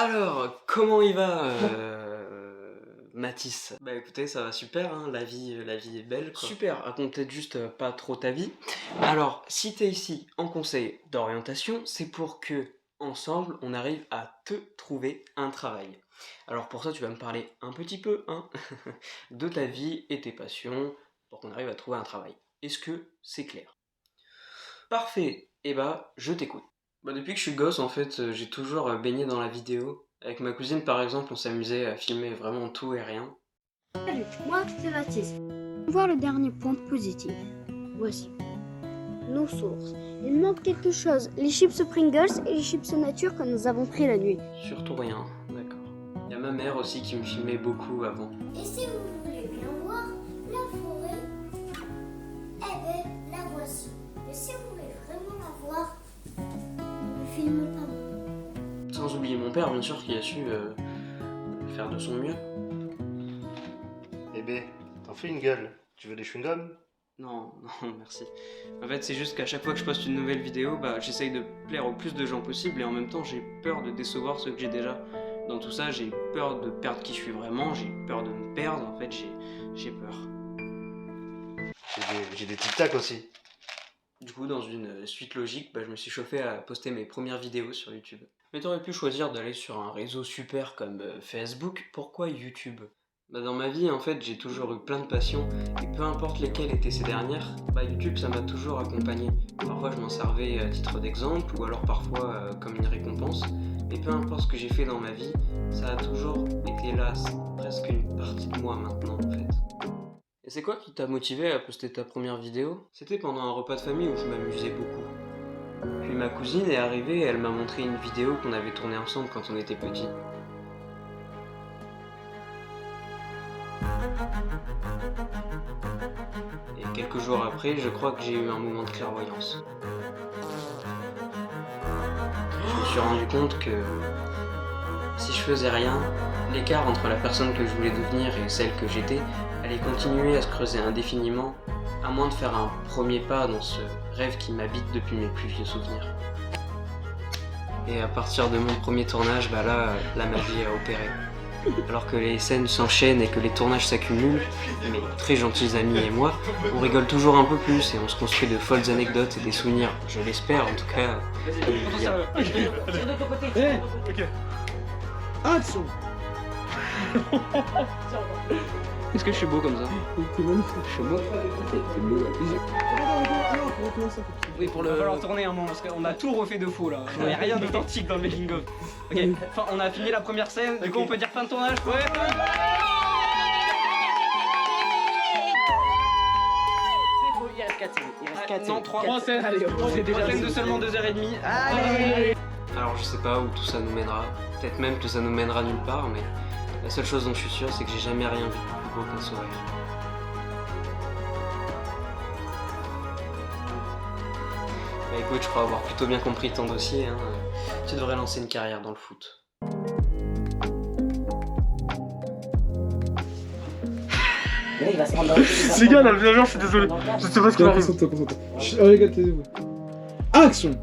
Alors, comment il va, Mathis? Bah écoutez, ça va super, hein, la vie est belle, quoi. Super, raconte peut-être juste pas trop ta vie. Alors, si t'es ici en conseil d'orientation, c'est pour que, ensemble, on arrive à te trouver un travail. Alors pour ça, tu vas me parler un petit peu, hein, de ta vie et tes passions, pour qu'on arrive à trouver un travail. Est-ce que c'est clair? Parfait, et bah, je t'écoute. Bah depuis que je suis gosse, en fait, j'ai toujours baigné dans la vidéo. Avec ma cousine, par exemple, on s'amusait à filmer vraiment tout et rien. Salut, moi c'est Mathis. Voir le dernier point positif. Voici. Nos sources. Il manque quelque chose. Les chips Pringles et les chips nature que nous avons pris la nuit. Surtout rien, d'accord. Il y a ma mère aussi qui me filmait beaucoup avant. Et si vous voulez bien voir la forêt, eh ben la voici. Et si vous voulez vraiment la voir, ne filme pas moi. Sans oublier mon père, bien sûr, qui a su faire de son mieux. Eh ben, t'en fais une gueule. Tu veux des chewing-gums? Non, non, merci. En fait, c'est juste qu'à chaque fois que je poste une nouvelle vidéo, bah, j'essaye de plaire au plus de gens possible et en même temps, j'ai peur de décevoir ceux que j'ai déjà. Dans tout ça, j'ai peur de perdre qui je suis vraiment, j'ai peur de me perdre, en fait, j'ai peur. J'ai des tic-tac aussi. Du coup, dans une suite logique, bah, je me suis chauffé à poster mes premières vidéos sur YouTube. Mais t'aurais pu choisir d'aller sur un réseau super comme Facebook, pourquoi YouTube? Bah, dans ma vie, en fait, j'ai toujours eu plein de passions, et peu importe lesquelles étaient ces dernières, bah, YouTube, ça m'a toujours accompagné. Parfois, je m'en servais à titre d'exemple, ou alors parfois comme une récompense, mais peu importe ce que j'ai fait dans ma vie, ça a toujours été là, c'est presque une partie de moi maintenant, en fait. Et c'est quoi qui t'a motivé à poster ta première vidéo? C'était pendant un repas de famille où je m'amusais beaucoup. Puis ma cousine est arrivée et elle m'a montré une vidéo qu'on avait tournée ensemble quand on était petits. Et quelques jours après, je crois que j'ai eu un moment de clairvoyance. Je me suis rendu compte que si je faisais rien, l'écart entre la personne que je voulais devenir et celle que j'étais allait continuer à se creuser indéfiniment, à moins de faire un premier pas dans ce rêve qui m'habite depuis mes plus vieux souvenirs. Et à partir de mon premier tournage, bah là, ma vie a opéré. Alors que les scènes s'enchaînent et que les tournages s'accumulent, mes très gentils amis et moi, on rigole toujours un peu plus et on se construit de folles anecdotes et des souvenirs, je l'espère en tout cas. Action. Est-ce que je suis beau comme ça? T'es magnifique. Je suis beau. T'es beau. Oui, pour le... Il va falloir tourner un moment parce qu'on a tout refait de faux là. Il n'y a rien d'authentique dans le making of. Ok, enfin, on a fini la première scène, du coup on peut dire fin de tournage. Ouais. Il reste 4 scènes. Il reste 4 Non, 3 scènes. Allez, C'est déjà scènes de seulement 2h30. Allez. Alors je sais pas où tout ça nous mènera, peut-être même que ça nous mènera nulle part, mais la seule chose dont je suis sûr, c'est que j'ai jamais rien vu de plus beau qu'un sourire. Bah écoute, je crois avoir plutôt bien compris ton dossier, hein. Tu devrais lancer une carrière dans le foot. Il va se rendre dans Les gars, là, le viageur, je suis désolé. Je sais pas ce qu'il arrive. Concentre-toi. Regarde tes yeux. Action.